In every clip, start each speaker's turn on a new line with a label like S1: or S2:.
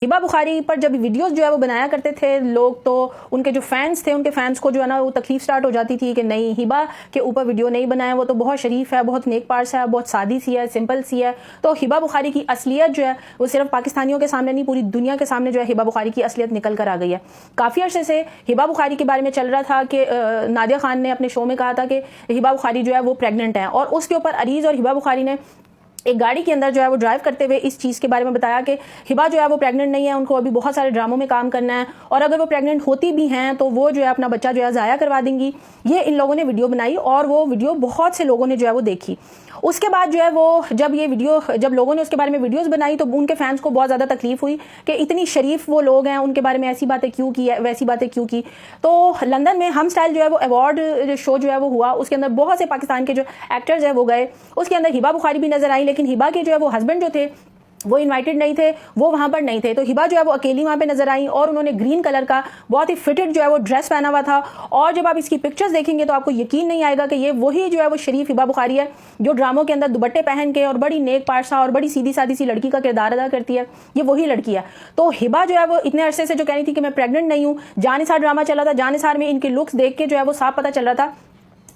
S1: हिबा बुखारी पर जब वीडियोस जो है वो बनाया करते थे लोग, तो उनके जो फैंस थे, उनके फैंस को जो है ना वो तकलीफ स्टार्ट हो जाती थी कि नहीं, हिबा के ऊपर वीडियो नहीं बनाए, वो तो बहुत शरीफ है, बहुत नेक पार्स है, बहुत सादी सी है, सिंपल सी है। तो हिबा बुखारी की असलियत जो है वो सिर्फ पाकिस्तानियों के सामने नहीं, पूरी दुनिया के सामने जो है हिबा बुखारी की असलियत निकल कर आ गई है। काफ़ी अर्से से हिबा बुखारी के बारे में चल रहा था कि नादिया खान ने अपने शो में कहा था कि हिबा बुखारी जो है वो प्रेग्नेंट है, और उसके ऊपर अरीज और हिबा बुखारी ने एक गाड़ी के अंदर जो है वो ड्राइव करते हुए इस चीज़ के बारे में बताया कि हिबा जो है वो प्रेग्नेंट नहीं है, उनको अभी बहुत सारे ड्रामों में काम करना है, और अगर वो प्रेग्नेंट होती भी हैं तो वो जो है अपना बच्चा जो है ज़ाया करवा देंगी। ये इन लोगों ने वीडियो बनाई और वो वीडियो बहुत से लोगों ने जो है वो देखी। उसके बाद जो है वो जब लोगों ने उसके बारे में वीडियोस बनाई तो उनके फैंस को बहुत ज़्यादा तकलीफ हुई कि इतनी शरीफ वो लोग हैं, उनके बारे में ऐसी बातें क्यों की, वैसी बातें क्यों की। तो लंदन में हम स्टाइल जो है वो अवार्ड शो जो है वो हुआ, उसके अंदर बहुत से पाकिस्तान के जो एक्टर्स हैं वो गए। उसके अंदर हिबा बुखारी भी नजर आई, लेकिन हिबा के जो है वो हस्बैंड जो थे वो इनवाइटेड नहीं थे, वो वहां पर नहीं थे। तो हिबा जो है वो अकेली वहां पे नजर आई और उन्होंने ग्रीन कलर का बहुत ही फिटेड जो है वो ड्रेस पहना हुआ था। और जब आप इसकी पिक्चर्स देखेंगे तो आपको यकीन नहीं आएगा कि ये वही जो है वो शरीफ हिबा बुखारी है जो ड्रामों के अंदर दुपट्टे पहन के और बड़ी नेक पारसा और बड़ी सीधी सादी सी लड़की का किरदार अदा करती है, ये वही लड़की है। तो हिबा जो है वो इतने अरसे से जो कह रही थी कि मैं प्रेग्नेंट नहीं हूँ, जानिसार ड्रामा चला था, जानिसार में इनके लुक्स देख के जो है वो साफ पता चल रहा था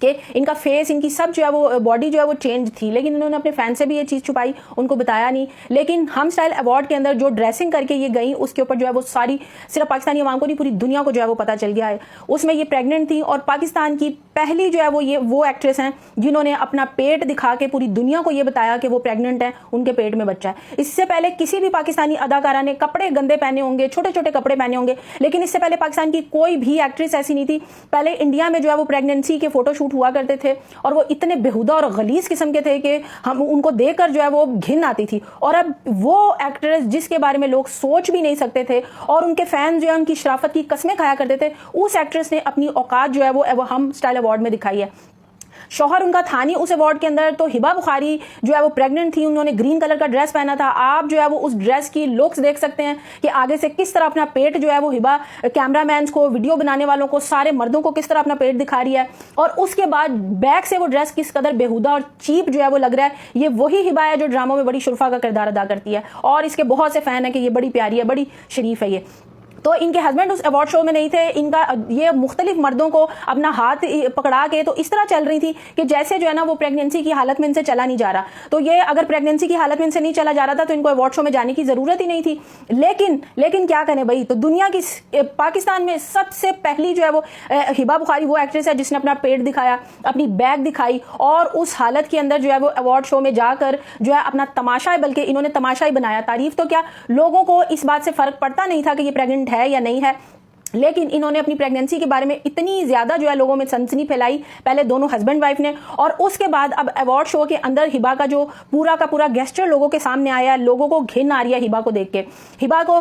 S1: कि इनका फेस, इनकी सब जो है वो बॉडी जो है वो चेंज थी, लेकिन इन्होंने अपने फैन से भी ये चीज़ छुपाई, उनको बताया नहीं। लेकिन हम स्टाइल अवार्ड के अंदर जो ड्रेसिंग करके ये गई, उसके ऊपर जो है वो सारी सिर्फ पाकिस्तानी अवाम को नहीं, पूरी दुनिया को जो है वो पता चल गया है। उसमें ये प्रेग्नेंट थी और पाकिस्तान की पहली जो है वो एक्ट्रेस हैं जिन्होंने अपना पेट दिखा के पूरी दुनिया को ये बताया कि वो प्रेग्नेंट है, उनके पेट में बच्चा है। इससे पहले किसी भी पाकिस्तानी अदाकारा ने कपड़े गंदे पहने होंगे, छोटे छोटे कपड़े पहने होंगे, लेकिन इससे पहले पाकिस्तान की कोई भी एक्ट्रेस ऐसी नहीं थी। पहले इंडिया में जो है वो प्रेगनेंसी के फोटोशूट हुआ करते थे और वो इतने बेहुदा और गलीज किस्म के थे कि हम उनको देखकर जो है वो घिन आती थी। और अब वो एक्ट्रेस जिसके बारे में लोग सोच भी नहीं सकते थे और उनके फैन जो है उनकी शराफत की कस्में खाया करते थे, उस एक्ट्रेस ने अपनी औकात जो है वो हम स्टाइल अवार्ड में दिखाई है। शौहर उनका था नहीं उस अवार्ड के अंदर। तो हिबा बुखारी जो है वो प्रेग्नेंट थी, उन्होंने ग्रीन कलर का ड्रेस पहना था। आप जो है वो उस ड्रेस की लुक्स देख सकते हैं कि आगे से किस तरह अपना पेट जो है वो हिबा कैमरामैन को, वीडियो बनाने वालों को, सारे मर्दों को किस तरह अपना पेट दिखा रही है। और उसके बाद बैक से वो ड्रेस किस कदर बेहुदा और चीप जो है वो लग रहा है। ये वही हिबा है जो ड्रामों में बड़ी शुरफा का किरदार अदा करती है और इसके बहुत से फैन है कि ये बड़ी प्यारी है, बड़ी शरीफ है ये। तो इनके हस्बैंड उस अवार्ड शो में नहीं थे, इनका ये मुख्तलिफ मर्दों को अपना हाथ पकड़ा के तो इस तरह चल रही थी कि जैसे जो है ना वो प्रेगनेंसी की हालत में इनसे चला नहीं जा रहा। तो ये अगर प्रेगनेंसी की हालत में इनसे नहीं चला जा रहा था तो इनको अवार्ड शो में जाने की जरूरत ही नहीं थी। लेकिन क्या करें भाई, तो दुनिया की पाकिस्तान में सबसे पहली जो है वो हिबा बुखारी वो एक्ट्रेस है जिसने अपना पेट दिखाया, अपनी बैग दिखाई और उस हालत के अंदर जो है वो अवार्ड शो में जाकर जो है अपना तमाशा, बल्कि इन्होंने तमाशा ही बनाया। तारीफ तो क्या, लोगों को इस बात से फर्क पड़ता नहीं था कि ये प्रेग्नेंट है या नहीं है, लेकिन इन्होंने अपनी प्रेगनेंसी के बारे में इतनी ज्यादा जो है लोगों में सनसनी फैलाई, पहले दोनों हस्बैंड वाइफ ने, और उसके बाद अब अवार्ड शो के अंदर हिबा का जो पूरा का पूरा गेस्चर लोगों के सामने आया। लोगों को घिन आ रही है हिबा को देख के। हिबा को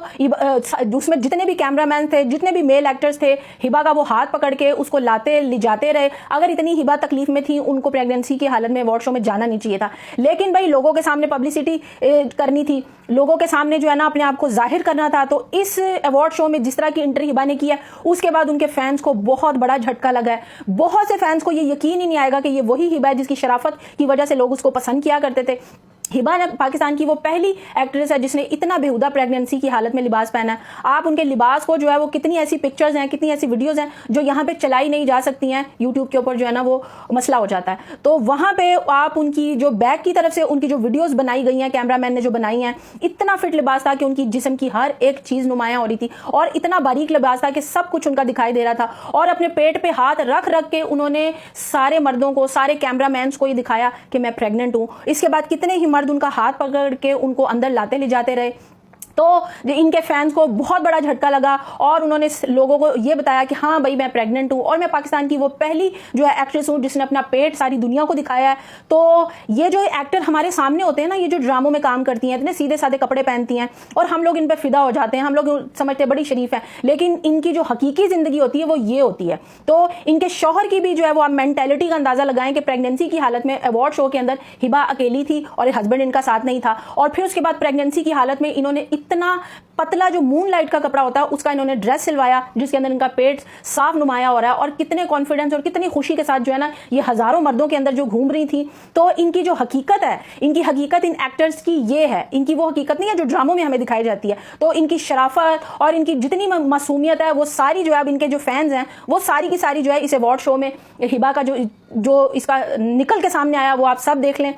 S1: उसमें जितने भी कैमरामैन थे, जितने भी मेल एक्टर्स थे, हिबा का वो हाथ पकड़ के उसको लाते ले जाते रहे। अगर इतनी हिबा तकलीफ में थी, उनको प्रेगनेंसी की हालत में अवार्ड शो में जाना नहीं चाहिए था, लेकिन भाई लोगों के सामने पब्लिसिटी करनी थी, लोगों के सामने जो है ना अपने आप को जाहिर करना था। तो इस अवार्ड शो में जिस तरह की एंट्री हिबा ने किया, उसके बाद उनके फैंस को बहुत बड़ा झटका लगा है। बहुत से फैंस को ये यकीन ही नहीं आएगा कि ये वही हिबा है जिसकी शराफत की वजह से लोग उसको पसंद किया करते थे। हिबा पाकिस्तान की वो पहली एक्ट्रेस है जिसने इतना बेहुदा प्रेगनेंसी की हालत में लिबास पहना है। आप उनके लिबास को जो है वो कितनी ऐसी पिक्चर्स हैं, कितनी ऐसी वीडियोस हैं जो यहाँ पे चलाई नहीं जा सकती हैं, यूट्यूब के ऊपर जो है ना वो मसला हो जाता है। तो वहां पे आप उनकी जो बैक की तरफ से उनकी जो वीडियोस बनाई गई हैं, कैमरामैन ने जो बनाई हैं, इतना फिट लिबास था कि उनकी जिस्म की हर एक चीज नुमायां हो रही थी और इतना बारीक लिबास था कि सब कुछ उनका दिखाई दे रहा था। और अपने पेट पे हाथ रख रख के उन्होंने सारे मर्दों को, सारे कैमरामैन को ये दिखाया कि मैं प्रेग्नेंट हूं। इसके बाद कितने ही मर्द उनका हाथ पकड़ के उनको अंदर लाते ले जाते रहे। तो इनके फैंस को बहुत बड़ा झटका लगा और उन्होंने लोगों को ये बताया कि हाँ भाई मैं प्रेग्नेंट हूँ और मैं पाकिस्तान की वो पहली जो है एक्ट्रेस हूँ जिसने अपना पेट सारी दुनिया को दिखाया है। तो ये जो एक्टर हमारे सामने होते हैं ना, ये जो ड्रामों में काम करती हैं, इतने सीधे साधे कपड़े पहनती हैं और हम लोग इन पर फिदा हो जाते हैं, हम लोग समझते हैं बड़ी शरीफ है, लेकिन इनकी जो हकीकी जिंदगी होती है वो ये होती है। तो इनके शौहर की भी जो है वो आप मेंटेलिटी का अंदाजा लगाएं कि प्रेगनेंसी की हालत में अवार्ड शो के अंदर हिबा अकेली थी और हस्बैंड इनका साथ नहीं था, और फिर उसके बाद प्रेगनेंसी की हालत में इन्होंने इतना पतला जो मून लाइट का कपड़ा होता है उसका इन्होंने ड्रेस सिलवाया, जिसके अंदर इनका पेट साफ नुमाया हो रहा है, और कितने कॉन्फिडेंस और कितनी खुशी के साथ जो है ना ये हजारों मर्दों के अंदर जो घूम रही थी। तो इनकी जो हकीकत है, इनकी हकीकत इन एक्टर्स की ये है, इनकी वो हकीकत नहीं है जो ड्रामों में हमें दिखाई जाती है। तो इनकी शराफत और इनकी जितनी मासूमियत है वो सारी जो है, अब इनके जो फैंस हैं वो सारी की सारी जो है इस अवार्ड शो में हिबा का जो इसका निकल के सामने आया वो आप सब देख लें।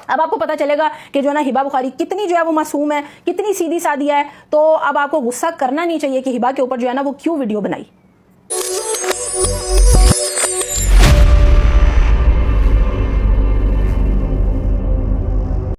S1: अब आपको पता चलेगा कि जो है ना हिबा बुखारी कितनी जो है वो मासूम है, कितनी सीधी सादी है। तो अब आपको गुस्सा करना नहीं चाहिए कि हिबा के ऊपर जो है ना वो क्यों वीडियो बनाई।